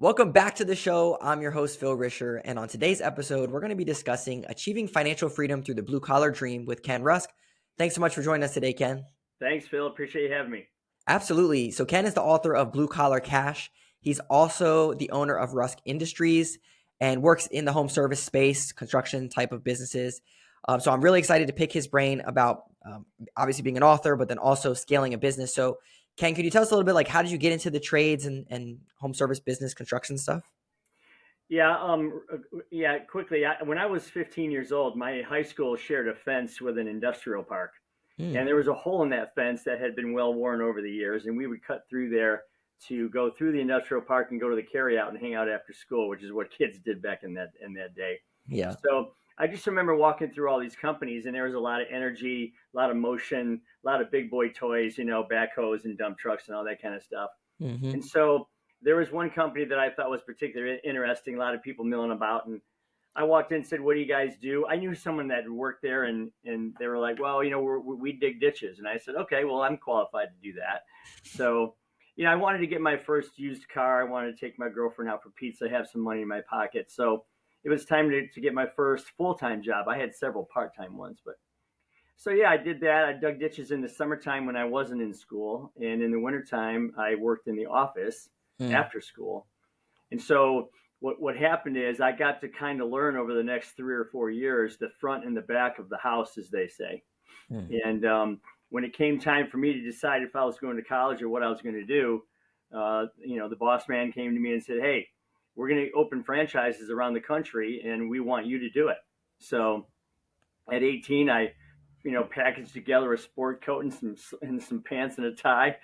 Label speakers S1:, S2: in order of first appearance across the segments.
S1: Welcome back to the show. I'm your host, Phil Risher, and on today's episode, we're going to be discussing achieving financial freedom through the blue collar dream with Ken Rusk. Thanks so much for joining us today, Ken.
S2: Thanks, Phil. Appreciate you having me.
S1: Absolutely. So, Ken is the author of Blue Collar Cash. He's also the owner of Rusk Industries and works in the home service space, construction type of businesses. So, I'm really excited to pick his brain about obviously being an author, but then also scaling a business. So, Ken, could you tell us a little bit like how did you get into the trades and home service business construction stuff?
S2: Quickly. When I was 15 years old, my high school shared a fence with an industrial park, and
S1: Hmm.
S2: there was a hole in that fence that had been well worn over the years, and we would cut through there to go through the industrial park and go to the carryout and hang out after school, which is what kids did back in that day.
S1: Yeah.
S2: So I just remember walking through all these companies, and there was a lot of energy, a lot of motion, a lot of big boy toys, backhoes and dump trucks and all that kind of stuff.
S1: Hmm.
S2: And so there was one company that I thought was particularly interesting, a lot of people milling about. And I walked in and said, "What do you guys do?" I knew someone that worked there, and they were like, "Well, we dig ditches." And I said, "Okay, well, I'm qualified to do that." So, I wanted to get my first used car. I wanted to take my girlfriend out for pizza, have some money in my pocket. So it was time to get my first full-time job. I had several part-time ones, but so yeah, I did that. I dug ditches in the summertime when I wasn't in school, and in the wintertime, I worked in the office
S1: Mm.
S2: after school. And so what happened is I got to kind of learn over the next 3 or 4 years the front and the back of the house, as they say.
S1: Mm.
S2: And when it came time for me to decide if I was going to college or what I was going to do, the boss man came to me and said, "Hey, we're going to open franchises around the country, and we want you to do it." So at 18, I packaged together a sport coat and some pants and a tie,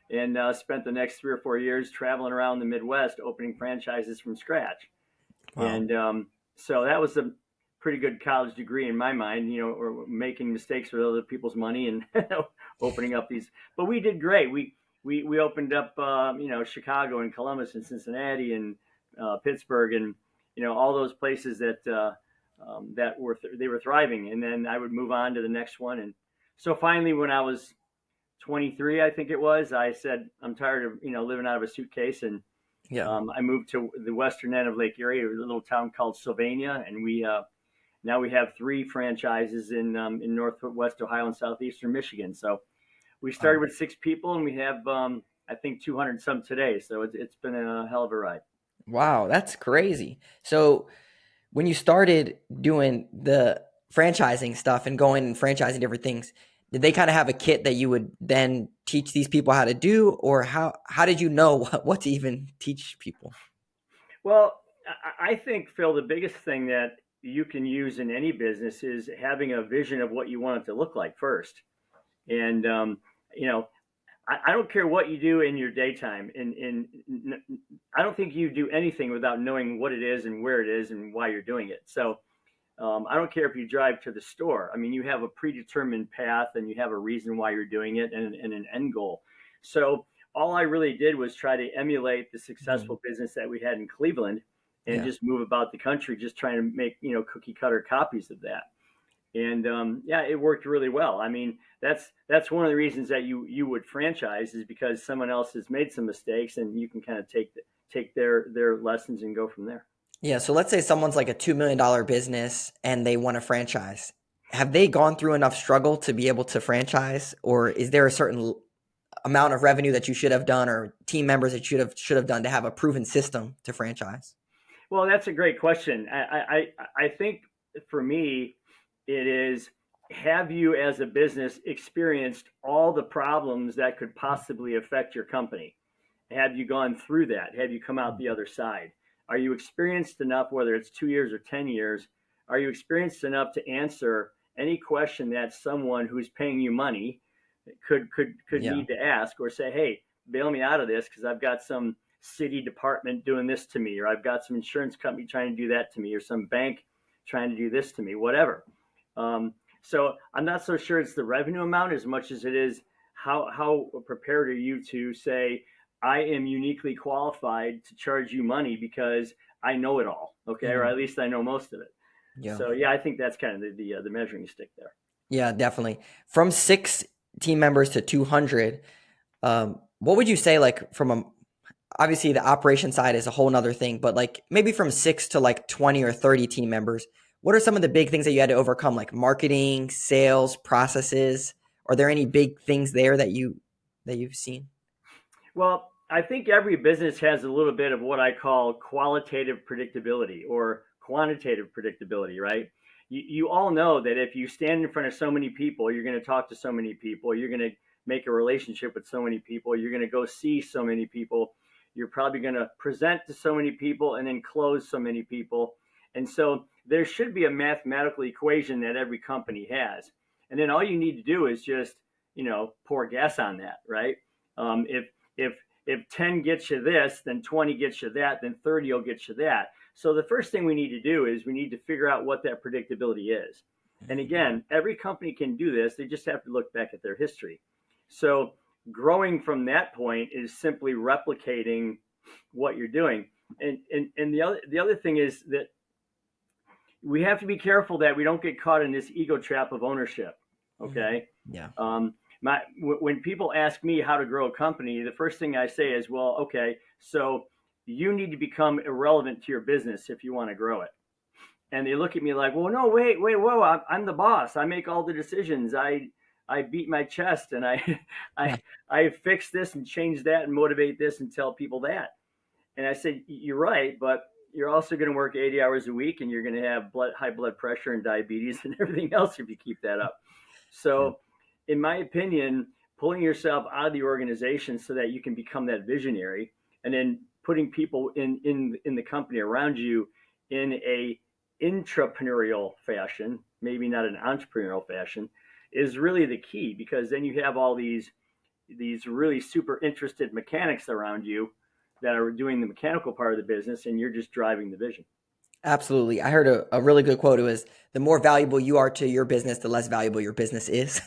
S2: and spent the next 3 or 4 years traveling around the Midwest, opening franchises from scratch.
S1: Wow.
S2: And so that was a pretty good college degree in my mind, or making mistakes with other people's money and opening up these. But we did great. We opened up, Chicago and Columbus and Cincinnati and Pittsburgh and all those places that were thriving. And then I would move on to the next one. And so finally, when I was 23, I think it was, I said, I'm tired of, living out of a suitcase. And
S1: Yeah.
S2: I moved to the western end of Lake Erie, a little town called Sylvania. And now we have three franchises in Northwest Ohio and Southeastern Michigan. So we started
S1: Wow.
S2: with 6 people, and we have, I think, 200 some today. So it's been a hell of a ride.
S1: Wow, that's crazy. So when you started doing the franchising stuff and going and franchising different things, did they kind of have a kit that you would then teach these people how to do, or how did you know what to even teach people?
S2: Well, I think, Phil, the biggest thing that you can use in any business is having a vision of what you want it to look like first. And, you know, I don't care what you do in your daytime. I don't think you do anything without knowing what it is and where it is and why you're doing it. So I don't care if you drive to the store. I mean, you have a predetermined path and you have a reason why you're doing it and an end goal. So all I really did was try to emulate the
S1: Mhm.
S2: successful business that we had in Cleveland and
S1: Yeah.
S2: just move about the country, just trying to make, cookie cutter copies of that. And yeah, it worked really well. I mean, that's one of the reasons that you would franchise is because someone else has made some mistakes and you can kind of take their lessons and go from there.
S1: Yeah. So let's say someone's like a $2 million business and they want a franchise. Have they gone through enough struggle to be able to franchise, or is there a certain amount of revenue that you should have done, or team members that should have done to have a proven system to franchise?
S2: Well, that's a great question. I think for me, it is, have you as a business experienced all the problems that could possibly affect your company? Have you gone through that? Have you come out the other side? Are you experienced enough, whether it's 2 years or 10 years? Are you experienced enough to answer any question that someone who's paying you money could
S1: Yeah.
S2: need to ask, or say, "Hey, bail me out of this because I've got some city department doing this to me, or I've got some insurance company trying to do that to me, or some bank trying to do this to me," whatever. So I'm not so sure it's the revenue amount as much as it is how prepared are you to say, "I am uniquely qualified to charge you money because I know it all," okay, or
S1: Mhm.
S2: at least I know most of it.
S1: Yeah.
S2: So yeah, I think that's kind of the measuring stick there.
S1: Yeah, definitely. From 6 team members to 200, what would you say, like, from a obviously the operation side is a whole nother thing, but like maybe from 6 to like 20 or 30 team members, what are some of the big things that you had to overcome, like marketing, sales, processes? Are there any big things there that you've seen?
S2: Well, I think every business has a little bit of what I call qualitative predictability or quantitative predictability, right? You all know that if you stand in front of so many people, you're going to talk to so many people, you're going to make a relationship with so many people, you're going to go see so many people, you're probably going to present to so many people and then close so many people. And so there should be a mathematical equation that every company has. And then all you need to do is just, pour gas on that, right? If if 10 gets you this, then 20 gets you that, then 30 will get you that. So the first thing we need to do is we need to figure out what that predictability is. And again, every company can do this. They just have to look back at their history. So growing from that point is simply replicating what you're doing. And the other thing is that we have to be careful that we don't get caught in this ego trap of ownership. Okay.
S1: Yeah.
S2: When people ask me how to grow a company, the first thing I say is, well, okay, so you need to become irrelevant to your business if you want to grow it. And they look at me like, well, no, wait, whoa, I'm the boss. I make all the decisions. I beat my chest and
S1: Yeah.
S2: I fix this and change that and motivate this and tell people that. And I said, you're right, but you're also going to work 80 hours a week and you're going to have high blood pressure and diabetes and everything else if you keep that up. So, in my opinion, pulling yourself out of the organization so that you can become that visionary, and then putting people in the company around you in a intrapreneurial fashion, maybe not an entrepreneurial fashion, is really the key, because then you have all these really super interested mechanics around you that are doing the mechanical part of the business, and you're just driving the vision.
S1: Absolutely. I heard a really good quote. It was, the more valuable you are to your business, the less valuable your business is.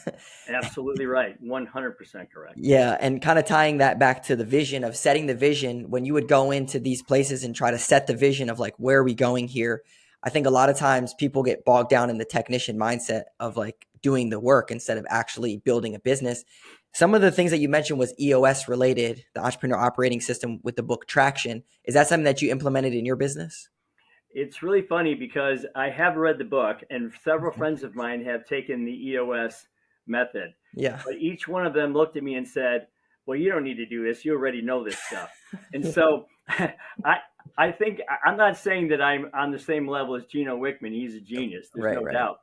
S2: Absolutely right. 100% correct.
S1: Yeah, and kind of tying that back to the vision of setting the vision, when you would go into these places and try to set the vision of like, where are we going here? I think a lot of times people get bogged down in the technician mindset of like doing the work instead of actually building a business. Some of the things that you mentioned was EOS related, the entrepreneur operating system with the book Traction. Is that something that you implemented in your business?
S2: It's really funny because I have read the book and several friends of mine have taken the EOS method.
S1: Yeah.
S2: But each one of them looked at me and said, well, you don't need to do this. You already know this stuff. And so I think I'm not saying that I'm on the same level as Gino Wickman. He's a genius. There's
S1: Right,
S2: no
S1: right.
S2: doubt.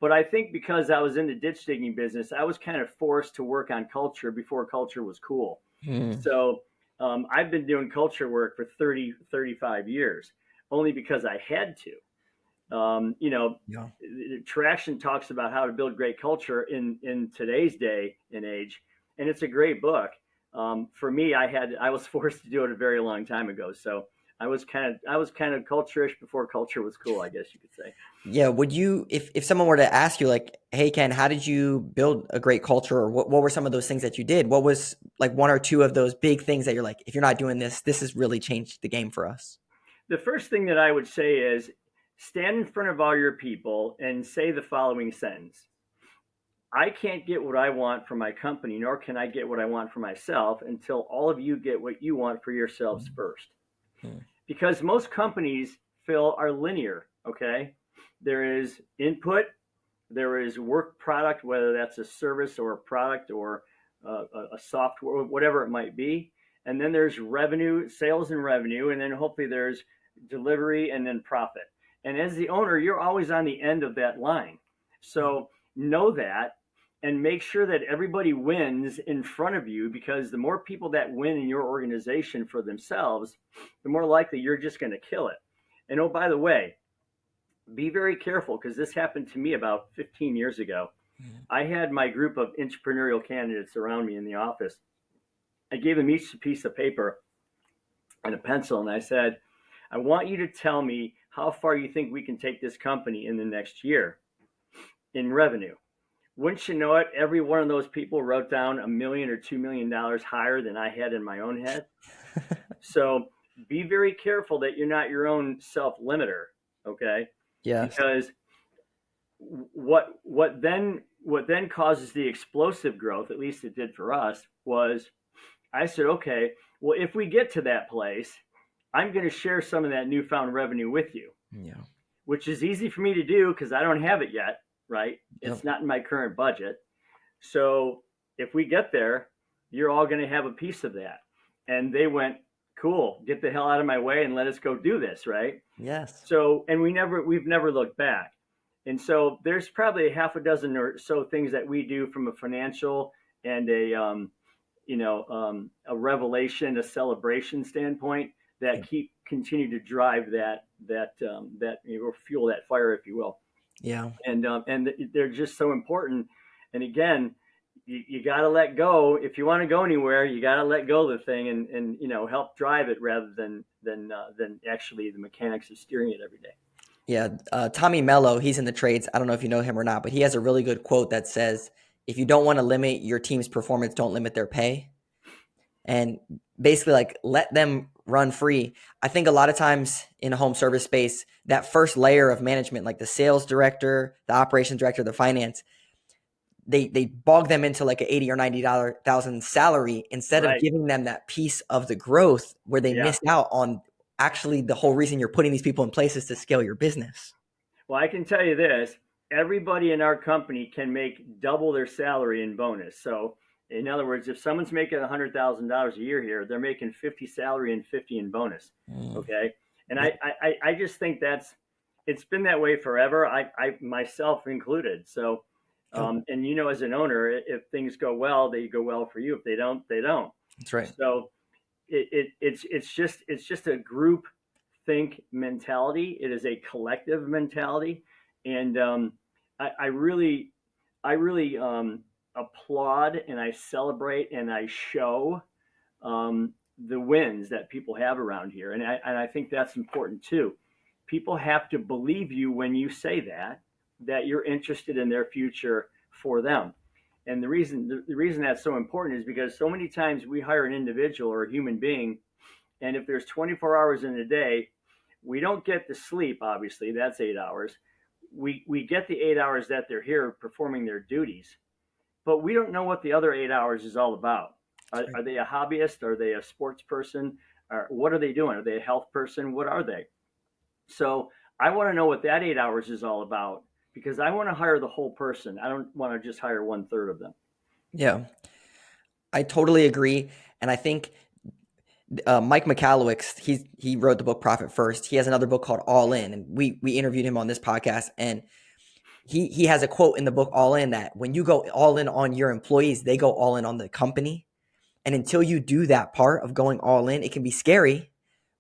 S2: But I think because I was in the ditch digging business, I was kind of forced to work on culture before culture was cool.
S1: Hmm.
S2: So I've been doing culture work for 35 years, only because I had to.
S1: Yeah.
S2: Traction talks about how to build great culture in today's day and age, and it's a great book. For me, I was forced to do it a very long time ago, so I was kind of culture-ish before culture was cool, I guess you could say.
S1: Yeah. Would you, if someone were to ask you like, hey, Ken, how did you build a great culture? Or what were some of those things that you did? What was like one or two of those big things that you're like, if you're not doing this, this has really changed the game for us?
S2: The first thing that I would say is stand in front of all your people and say the following sentence: I can't get what I want for my company, nor can I get what I want for myself until all of you get what you want for yourselves first.
S1: Hmm.
S2: Because most companies, Phil, are linear. Okay, there is input, there is work product, whether that's a service or a product or a software, whatever it might be, and then there's revenue, sales and revenue, and then hopefully there's delivery and then profit. And as the owner, you're always on the end of that line. So know that and make sure that everybody wins in front of you, because the more people that win in your organization for themselves, the more likely you're just going to kill it. And oh, by the way, be very careful, because this happened to me about 15 years ago. I had my group of entrepreneurial candidates around me in the office. I gave them each a piece of paper and a pencil, and I said, I want you to tell me how far you think we can take this company in the next year in revenue. Wouldn't you know it, every one of those people wrote down $1 million or $2 million higher than I had in my own head. So be very careful that you're not your own self limiter, okay?
S1: Yes.
S2: Because what then causes the explosive growth, at least it did for us, was I said, okay, Well, if we get to that place, I'm going to share some of that newfound revenue with you,
S1: Yeah.
S2: which is easy for me to do because I don't have it yet, right?
S1: Yep.
S2: It's not in my current budget. So if we get there, you're all going to have a piece of that. And they went, cool, get the hell out of my way and let us go do this, right?
S1: Yes.
S2: So, and we've never looked back. And so there's probably a half a dozen or so things that we do from a financial and a revelation, a celebration standpoint that continue to drive or fuel that fire, if you will.
S1: Yeah.
S2: And they're just so important. And again, you got to let go if you want to go anywhere. You got to let go of the thing and help drive it rather than actually the mechanics of steering it every day.
S1: Yeah. Tommy Mello, he's in the trades. I don't know if you know him or not, but he has a really good quote that says, if you don't want to limit your team's performance, don't limit their pay. And basically, like, let them run free. I think a lot of times in a home service space, that first layer of management, like the sales director, the operations director, the finance, they bog them into like an $80,000 or $90,000 salary instead of
S2: Right.
S1: giving them that piece of the growth where they
S2: Yeah.
S1: miss out on actually the whole reason you're putting these people in place is to scale your business.
S2: Well, I can tell you this: everybody in our company can make double their salary in bonus. So, in other words, if someone's making $100,000 a year here, they're making 50 salary and 50 in bonus. Okay, and
S1: Yep.
S2: I just think it's been that way forever. I myself included. So,
S1: Yep.
S2: and as an owner, if things go well, they go well for you. If they don't, they don't.
S1: That's right.
S2: So it's just a group think mentality. It is a collective mentality, and I really applaud and I celebrate and I show the wins that people have around here, and I think that's important too. People have to believe you when you say that you're interested in their future for them. And the reason that's so important is because so many times we hire an individual or a human being, and if there's 24 hours in a day, we don't get to sleep. Obviously, that's 8 hours. We get the 8 hours that they're here performing their duties, but we don't know what the other 8 hours is all about. Are they a hobbyist? Are they a sports person? Or what are they doing? Are they a health person? What are they? So I want to know what that 8 hours is all about because I want to hire the whole person. I don't want to just hire 1/3 of them.
S1: Yeah, I totally agree. And I think Mike McAllowicz, he wrote the book Profit First. He has another book called All In, and we interviewed him on this podcast. And he has a quote in the book All In that when you go all in on your employees, they go all in on the company. And until you do that part of going all in, it can be scary,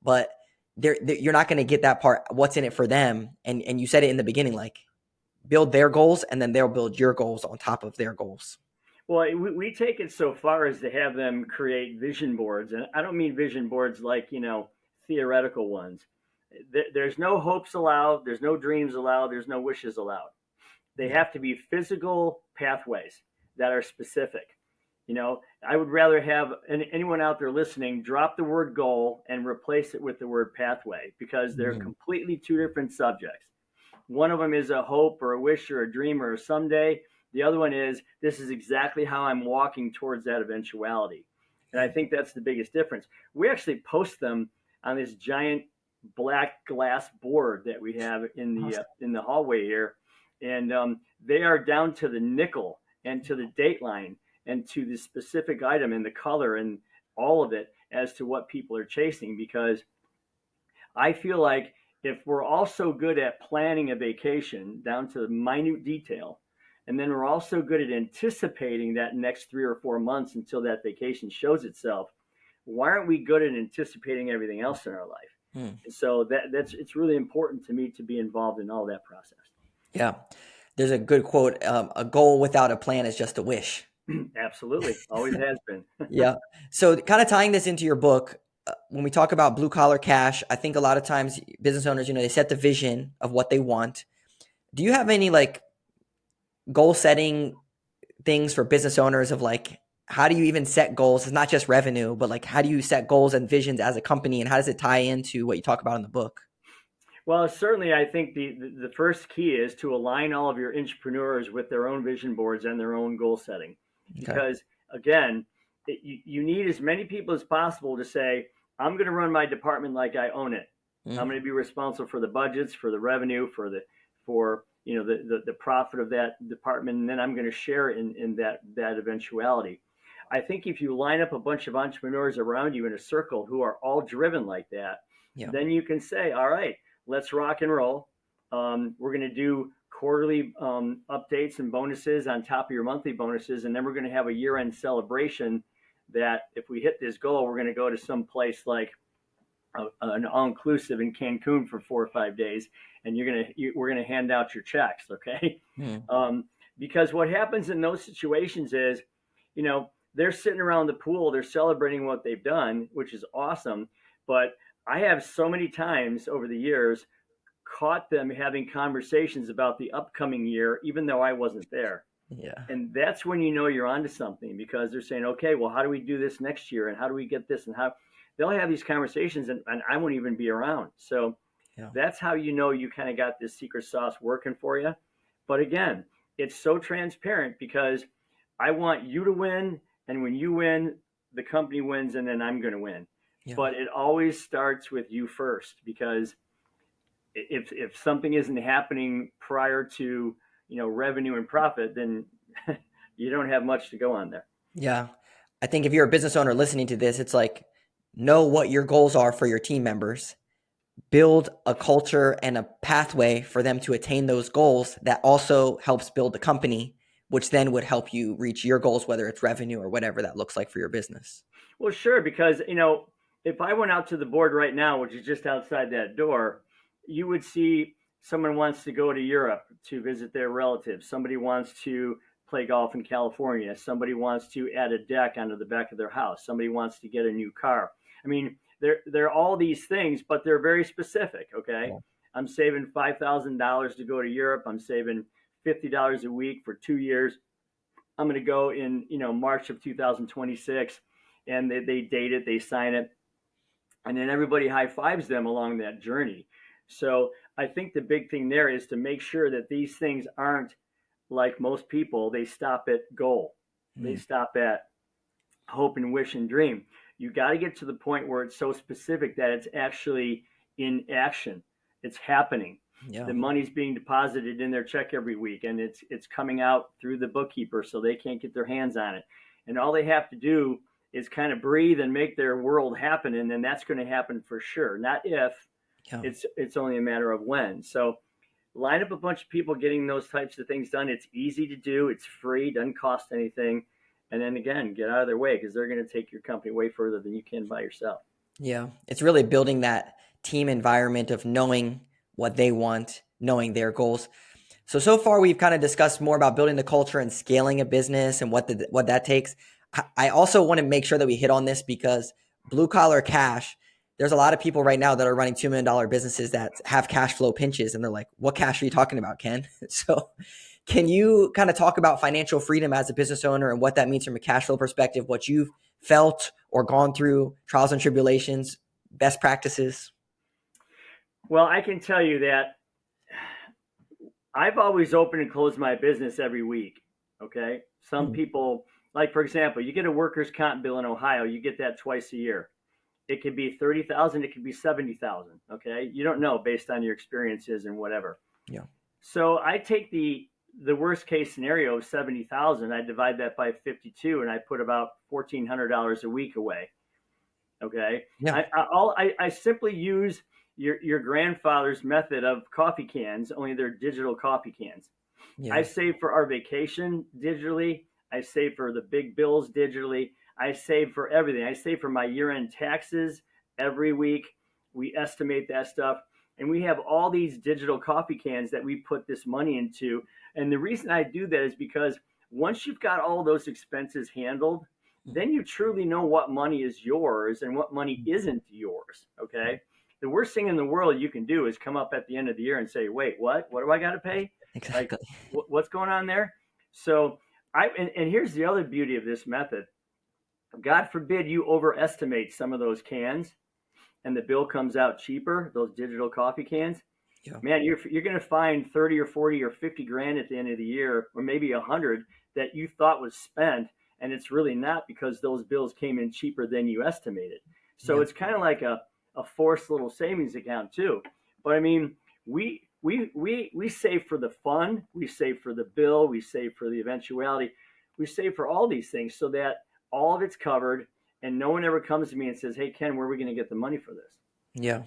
S1: but you're not going to get that part. What's in it for them? And you said it in the beginning, like build their goals, and then they'll build your goals on top of their goals.
S2: Well, we take it so far as to have them create vision boards. And I don't mean vision boards like, theoretical ones. There's no hopes allowed. There's no dreams allowed. There's no wishes allowed. They have to be physical pathways that are specific. I would rather have anyone out there listening drop the word goal and replace it with the word pathway because they're completely two different subjects. One of them is a hope or a wish or a dream or a someday. The other one is this is exactly how I'm walking towards that eventuality. And I think that's the biggest difference. We actually post them on this giant black glass board that we have in the hallway here, and they are down to the nickel and to the date line and to the specific item and the color and all of it as to what people are chasing. Because I feel like if we're all so good at planning a vacation down to the minute detail, and then we're also good at anticipating that next 3 or 4 months until that vacation shows itself, why aren't we good at anticipating everything else in our life? And so it's really important to me to be involved in all that process.
S1: Yeah. There's a good quote, a goal without a plan is just a wish.
S2: Absolutely. Always has been.
S1: Yeah. So kind of tying this into your book, when we talk about blue collar cash, I think a lot of times business owners, they set the vision of what they want. Do you have any like goal setting things for business owners of like, how do you even set goals? It's not just revenue, but like, how do you set goals and visions as a company, and how does it tie into what you talk about in the book?
S2: Well, certainly, I think the first key is to align all of your entrepreneurs with their own vision boards and their own goal setting.
S1: Okay.
S2: Because again, you need as many people as possible to say, I'm going to run my department like I own it. I'm going to be responsible for the budgets, for the revenue, for the profit of that department, and then I'm going to share in that eventuality. I think if you line up a bunch of entrepreneurs around you in a circle who are all driven like that,
S1: Yeah.
S2: then you can say, all right, let's rock and roll. We're going to do quarterly updates and bonuses on top of your monthly bonuses, and then we're going to have a year-end celebration that if we hit this goal, we're going to go to some place like an all-inclusive in Cancun for 4 or 5 days, and we're gonna hand out your checks, okay? Because what happens in those situations is, they're sitting around the pool, they're celebrating what they've done, which is awesome. But I have so many times over the years caught them having conversations about the upcoming year, even though I wasn't there.
S1: Yeah.
S2: And that's when you're onto something, because they're saying, okay, well, how do we do this next year? And how do we get this? And how they'll have these conversations, and I won't even be around. So
S1: Yeah.
S2: that's how you kind of got this secret sauce working for you. But again, it's so transparent because I want you to win. And when you win, the company wins, and then I'm going to win.
S1: Yeah.
S2: But it always starts with you first, because if something isn't happening prior to revenue and profit, then you don't have much to go on there.
S1: Yeah. I think if you're a business owner listening to this, it's like, know what your goals are for your team members, build a culture and a pathway for them to attain those goals that also helps build the company, which then would help you reach your goals, whether it's revenue or whatever that looks like for your business.
S2: Well, sure, because if I went out to the board right now, which is just outside that door, you would see someone wants to go to Europe to visit their relatives. Somebody wants to play golf in California. Somebody wants to add a deck onto the back of their house. Somebody wants to get a new car. I mean, they're all these things, but they're very specific. Okay,
S1: Yeah.
S2: I'm saving $5,000 to go to Europe. I'm saving $50 a week for 2 years. I'm going to go in March of 2026, and they date it, they sign it, and then everybody high fives them along that journey. So I think the big thing there is to make sure that these things aren't like most people. They stop at goal. They stop at hope and wish and dream. You got to get to the point where it's so specific that it's actually in action. It's happening.
S1: Yeah.
S2: The money's being deposited in their check every week, and it's coming out through the bookkeeper, so they can't get their hands on it. And all they have to do is kind of breathe and make their world happen, and then that's going to happen for sure. Not if,
S1: Yeah.
S2: it's only a matter of when. So line up a bunch of people getting those types of things done. It's easy to do. It's free. Doesn't cost anything. And then again, get out of their way, because they're going to take your company way further than you can by yourself.
S1: Yeah. It's really building that team environment of knowing what they want, knowing their goals. So far we've kind of discussed more about building the culture and scaling a business and what that takes. I also want to make sure that we hit on this, because blue collar cash, there's a lot of people right now that are running $2 million businesses that have cash flow pinches, and they're like, what cash are you talking about, Ken? So can you kind of talk about financial freedom as a business owner and what that means from a cash flow perspective, what you've felt or gone through, trials and tribulations, best practices?
S2: Well, I can tell you that I've always opened and closed my business every week. Okay. Some people, like, for example, you get a workers' comp bill in Ohio, you get that twice a year. It could be 30,000, it could be 70,000. Okay. You don't know based on your experiences and whatever.
S1: Yeah.
S2: So I take the worst case scenario of 70,000, I divide that by 52, and I put about $1,400 a week away. Okay.
S1: Yeah.
S2: I simply use your grandfather's method of coffee cans, only they're digital coffee cans.
S1: Yeah.
S2: I save for our vacation digitally. I save for the big bills digitally. I save for everything. I save for my year-end taxes every week. We estimate that stuff. And we have all these digital coffee cans that we put this money into. And the reason I do that is because once you've got all those expenses handled, then you truly know what money is yours and what money isn't yours. Okay. The worst thing in the world you can do is come up at the end of the year and say, wait, what do I got to pay?
S1: Exactly.
S2: Like, what's going on there? So and here's the other beauty of this method. God forbid you overestimate some of those cans and the bill comes out cheaper, those digital coffee cans.
S1: Yeah.
S2: Man, you're going to find 30 or 40 or 50 grand at the end of the year, or maybe 100 that you thought was spent. and it's really not because those bills came in cheaper than you estimated. So
S1: Yeah.
S2: it's kind of like a forced little savings account too. But I mean, we save for the fun, we save for the bill, we save for the eventuality, we save for all these things so that all of it's covered, and no one ever comes to me and says, "Hey Ken, where are we going to get the money for this?"
S1: Yeah.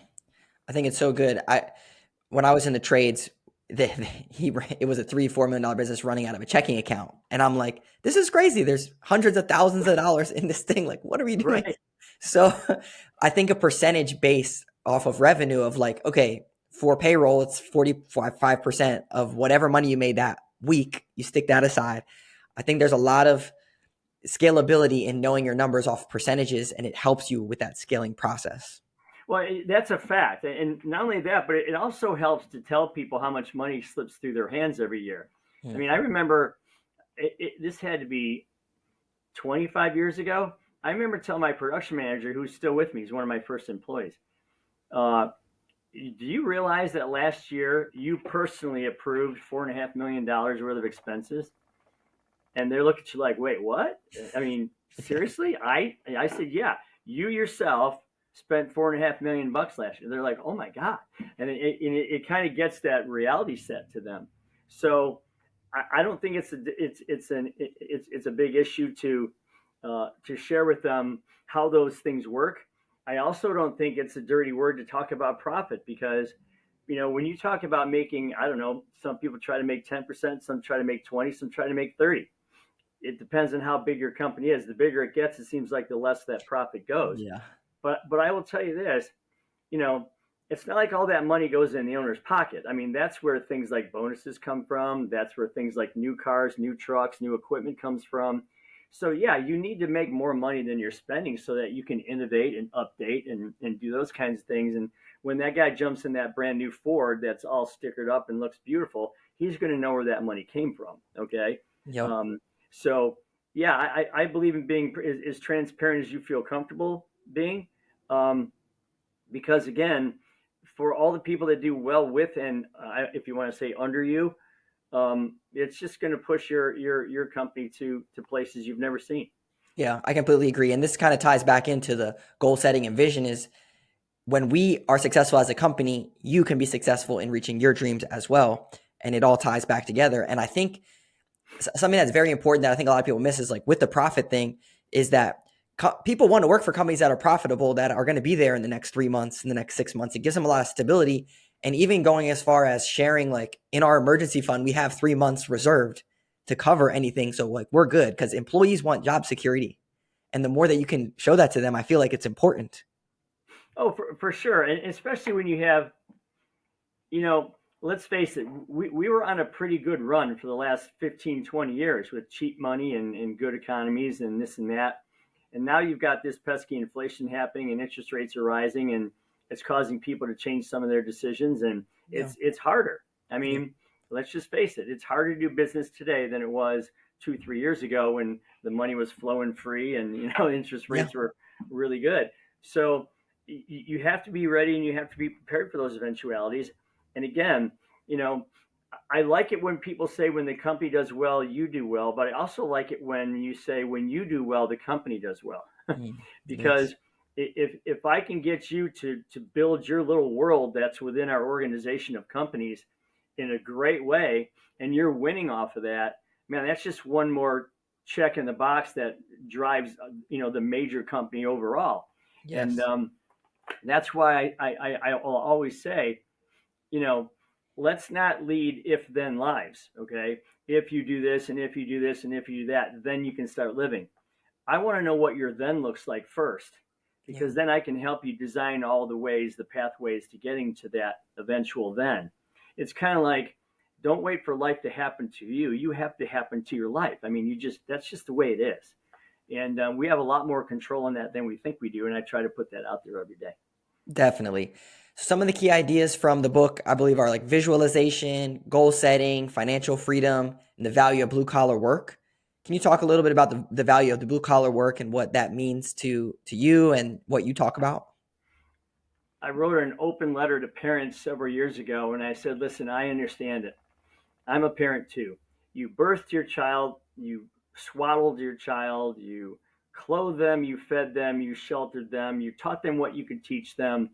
S1: I think it's so good. When I was in the trades, it was a $3-4 million business running out of a checking account, and I'm like, this is crazy. There's hundreds of thousands of dollars in this thing. Like, what are we doing?
S2: Right.
S1: So, I think a percentage based off of revenue of like, okay, for payroll, it's 45% of whatever money you made that week. You stick that aside. I think there's a lot of scalability in knowing your numbers off percentages, and it helps you with that scaling process.
S2: Well, that's a fact. And not only that, but it also helps to tell people how much money slips through their hands every year. I
S1: Hmm.
S2: mean, I remember this had to be 25 years ago. I remember telling my production manager, who's still with me, he's one of my first employees, uh, do you realize that last year you personally approved $4.5 million worth of expenses? And they look at you like, wait, what? I mean, seriously? I said, yeah, you yourself spent $4.5 million last year. They're like, oh my God. And it kind of gets that reality set to them. So I don't think it's a big issue to share with them how those things work. I also don't think it's a dirty word to talk about profit because when you talk about making, I don't know, some people try to make 10%, some try to make 20, some try to make 30. It depends on how big your company is. The bigger it gets, it seems like the less that profit goes.
S1: Yeah.
S2: But I will tell you this, you know, it's not like all that money goes in the owner's pocket. I mean, that's where things like bonuses come from. That's where things like new cars, new trucks, new equipment comes from. So yeah, you need to make more money than you're spending so that you can innovate and update and do those kinds of things. And when that guy jumps in that brand new Ford that's all stickered up and looks beautiful, he's going to know where that money came from. Okay.
S1: Yep.
S2: Um, so yeah, I believe in being as transparent as you feel comfortable being. Um, because again, for all the people that do well with and if you want to say under you, it's just going to push your company to places you've never seen.
S1: Yeah, I completely agree. And this kind of ties back into the goal setting and vision is when we are successful as a company, you can be successful in reaching your dreams as well. And it all ties back together. And I think something that's very important that I think a lot of people miss is like with the profit thing is that people want to work for companies that are profitable, that are going to be there in the next 3 months, in the next 6 months. It gives them a lot of stability. And even going as far as sharing, like in our emergency fund, we have 3 months reserved to cover anything. So like we're good because employees want job security. And the more that you can show that to them, I feel like it's important.
S2: Oh, for sure, and especially when you have, you know, let's face it, we were on a pretty good run for the last 15, 20 years with cheap money and good economies and this and that. And now you've got this pesky inflation happening and interest rates are rising and it's causing people to change some of their decisions and
S1: Yeah.
S2: it's harder. I
S1: Yeah.
S2: mean, let's just face it, it's harder to do business today than it was 2, 3 years ago when the money was flowing free and interest
S1: Yeah.
S2: rates were really good. So you have to be ready and you have to be prepared for those eventualities. And again, you know, I like it when people say when the company does well, you do well, but I also like it when you say when you do well, the company does well.
S1: Mm. Yes.
S2: Because if I can get you to build your little world that's within our organization of companies in a great way, and you're winning off of that, man, that's just one more check in the box that drives the major company overall. And
S1: Yes.
S2: that's why I will always say, you know, let's not lead if then lives. Okay. If you do this and if you do this and if you do that, then you can start living. I want to know what your then looks like first,
S1: Yeah.
S2: because then I can help you design all the ways, the pathways to getting to that eventual then. It's kind of like, don't wait for life to happen to you. You have to happen to your life. I mean, that's just the way it is. And we have a lot more control on that than we think we do. And I try to put that out there every day.
S1: Definitely. Some of the key ideas from the book, I believe, are like visualization, goal setting, financial freedom, and the value of blue collar work. Can you talk a little bit about the value of the blue collar work and what that means to you and what you talk about?
S2: I wrote an open letter to parents several years ago and I said, listen, I understand it. I'm a parent too. You birthed your child, you swaddled your child, you clothed them, you fed them, you sheltered them, you taught them what you could teach them.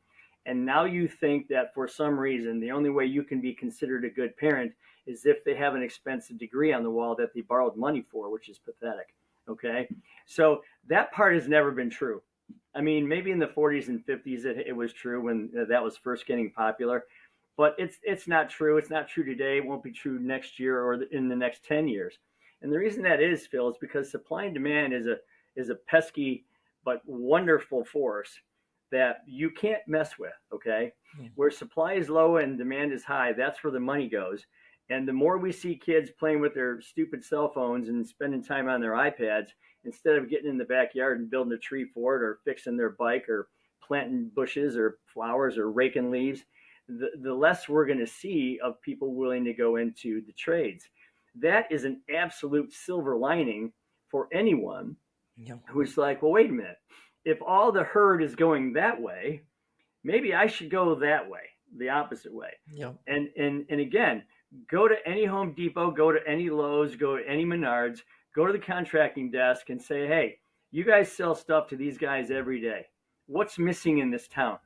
S2: And now you think that for some reason, the only way you can be considered a good parent is if they have an expensive degree on the wall that they borrowed money for, which is pathetic. Okay. So that part has never been true. I mean, maybe in the 40s and 50s it was true when that was first getting popular, but it's not true. It's not true today. It won't be true next year or in the next 10 years. And the reason that is, Phil, is because supply and demand is a pesky but wonderful force that you can't mess with. Okay, where supply is low and demand is high, that's where the money goes. And the more we see kids playing with their stupid cell phones and spending time on their iPads instead of getting in the backyard and building a tree fort or fixing their bike or planting bushes or flowers or raking leaves, the less we're going to see of people willing to go into the trades. That is an absolute silver lining for anyone who's like, well, wait a minute. If all the herd is going that way, maybe I should go that way, the opposite way. And again, go to any Home Depot, go to any Lowe's, go to any Menards, go to the contracting desk and say, hey, you guys sell stuff to these guys every day. What's missing in this town?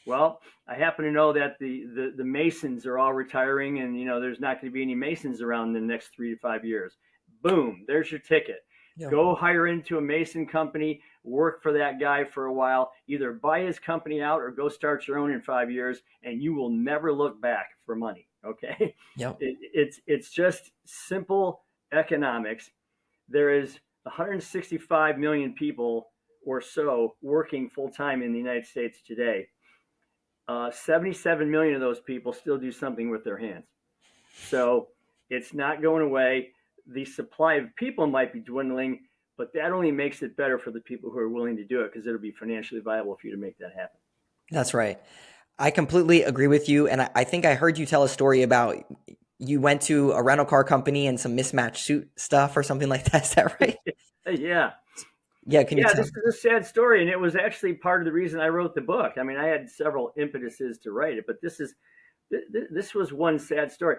S2: Well, I happen to know that the Masons are all retiring and, there's not going to be any Masons around in the next 3 to 5 years. Boom, there's your ticket. Go hire into a Mason company, work for that guy for a while, either buy his company out or go start your own in 5 years, and you will never look back for money. Okay. It's just simple economics. There is 165 million people or so working full time in the United States today. 77 million of those people still do something with their hands. So it's not going away. The supply of people might be dwindling, but that only makes it better for the people who are willing to do it because it'll be financially viable for you to make that happen.
S1: That's right. I completely agree with you. And I think I heard you tell a story about you went to a rental car company and some mismatched suit stuff or something like that. Is that right?
S2: Yeah.
S1: Yeah. Can you tell?
S2: This is a sad story. And it was actually part of the reason I wrote the book. I mean, I had several impetuses to write it, but this was one sad story.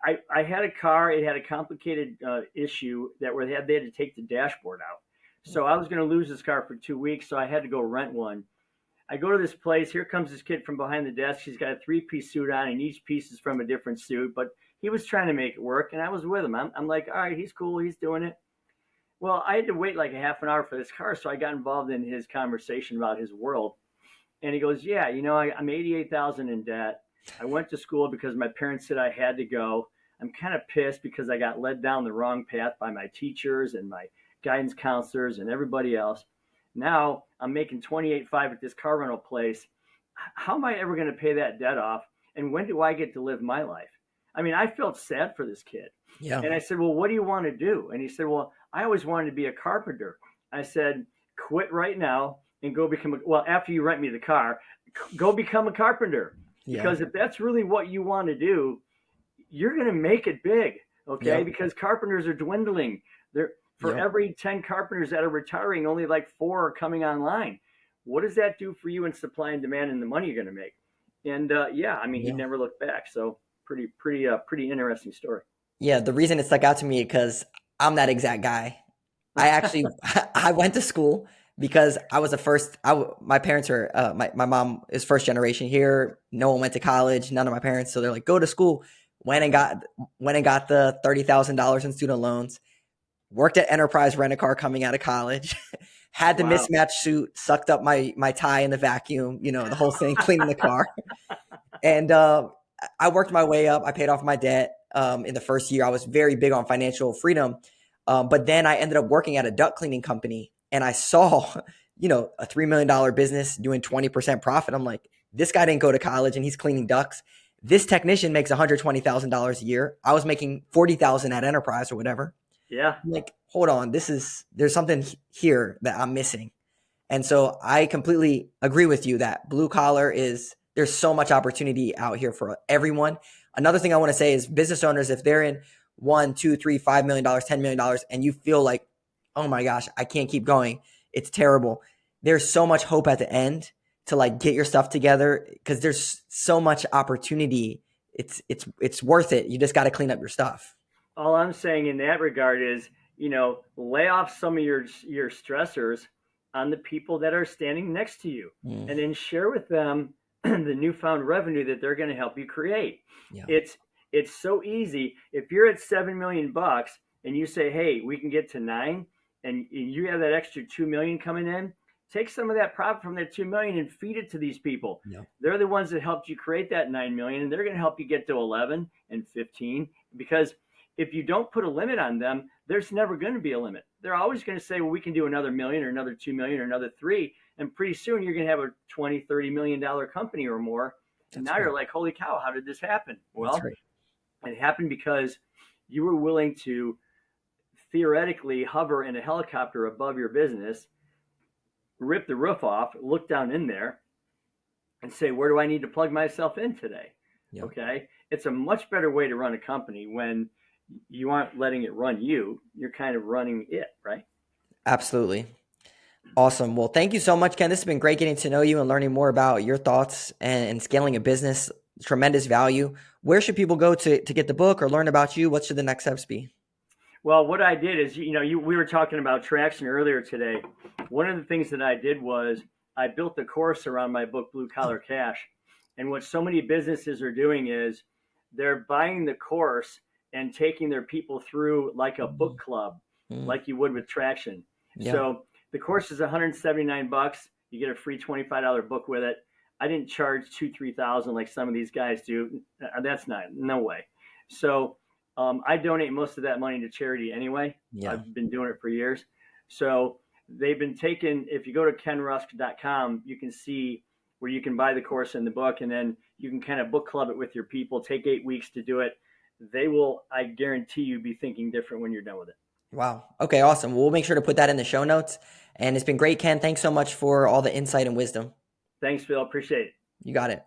S2: I had a car. It had a complicated issue where they had to take the dashboard out. So I was going to lose this car for 2 weeks. So I had to go rent one. I go to this place. Here comes this kid from behind the desk. He's got a 3-piece suit on, and each piece is from a different suit. But he was trying to make it work, and I was with him. I'm like, all right, he's cool. He's doing it. Well, I had to wait like a half an hour for this car, so I got involved in his conversation about his world. And he goes, yeah, I'm $88,000 in debt. I went to school because my parents said I had to go. I'm kind of pissed because I got led down the wrong path by my teachers and my guidance counselors and everybody else. Now I'm making $28,500 at this car rental place. How am I ever going to pay that debt off? And when do I get to live my life? I mean, I felt sad for this kid.
S1: Yeah.
S2: And I said, well, what do you want to do? And he said, well, I always wanted to be a carpenter. I said, quit right now and go after you rent me the car, go become a carpenter. Yeah. Because if that's really what you want to do, you're going to make it big. Okay. Yeah. Because carpenters are dwindling. For every 10 carpenters that are retiring, only like 4 are coming online. What does that do for you in supply and demand and the money you're going to make? And he never looked back. So pretty interesting story.
S1: Yeah. The reason it stuck out to me because I'm that exact guy. I went to school because I was the first. My parents are my mom is first generation here. No one went to college. None of my parents. So they're like, go to school. Went and got the $30,000 in student loans. Worked at Enterprise Rent-A-Car coming out of college. Had the mismatched suit. Sucked up my tie in the vacuum. The whole thing. Cleaning the car. And I worked my way up. I paid off my debt in the first year. I was very big on financial freedom. But then I ended up working at a duct cleaning company. And I saw, a $3 million business doing 20% profit. I'm like, this guy didn't go to college and he's cleaning ducts. This technician makes $120,000 a year. I was making $40,000 at Enterprise or whatever.
S2: Yeah.
S1: I'm like, hold on, there's something here that I'm missing. And so I completely agree with you that blue collar there's so much opportunity out here for everyone. Another thing I want to say is business owners, if they're in $1, $2, $3, $5 million, $10 million, and you feel like, oh my gosh, I can't keep going. It's terrible. There's so much hope at the end to like get your stuff together because there's so much opportunity. It's worth it. You just got to clean up your stuff.
S2: All I'm saying in that regard is lay off some of your stressors on the people that are standing next to you,
S1: Mm,
S2: and then share with them the newfound revenue that they're going to help you create.
S1: yeah.
S2: It's so easy. If you're at 7 million bucks and you say, hey, we can get to 9, and you have that extra 2 million coming in, take some of that profit from that 2 million and feed it to these people.
S1: Yeah.
S2: They're the ones that helped you create that 9 million, and they're going to help you get to 11 and 15. Because if you don't put a limit on them, there's never going to be a limit. They're always going to say, well, we can do another million or another 2 million or another 3. And pretty soon you're going to have a 20, $30 million company or more. And
S1: That's
S2: now
S1: right.
S2: you're like, holy cow, how did this happen?
S1: That's
S2: Well,
S1: right.
S2: it happened because you were willing to theoretically hover in a helicopter above your business, rip the roof off, look down in there, and say, where do I need to plug myself in today?
S1: Yeah.
S2: Okay. It's a much better way to run a company when you aren't letting it run you. You're kind of running it, right?
S1: Absolutely. Awesome. Well, thank you so much, Ken. This has been great getting to know you and learning more about your thoughts and scaling a business. Tremendous value. Where should people go to get the book or learn about you? What should the next steps be?
S2: Well, what I did is, we were talking about traction earlier today. One of the things that I did was I built the course around my book, Blue Collar Cash. And what so many businesses are doing is they're buying the course and taking their people through like a book club,
S1: Mm,
S2: like you would with traction.
S1: yeah.
S2: So the course is 179 bucks. You get a free $25 book with it. I didn't charge 2, 3,000 like some of these guys do. That's not, no way. So I donate most of that money to charity anyway.
S1: Yeah.
S2: I've been doing it for years. So they've been taken, if you go to kenrusk.com, you can see where you can buy the course and the book, and then you can kind of book club it with your people. Take 8 weeks to do it. They will, I guarantee you, be thinking different when you're done with it.
S1: Wow. Okay, awesome. We'll make sure to put that in the show notes. And it's been great, Ken. Thanks so much for all the insight and wisdom.
S2: Thanks, Phil. Appreciate it.
S1: You got it.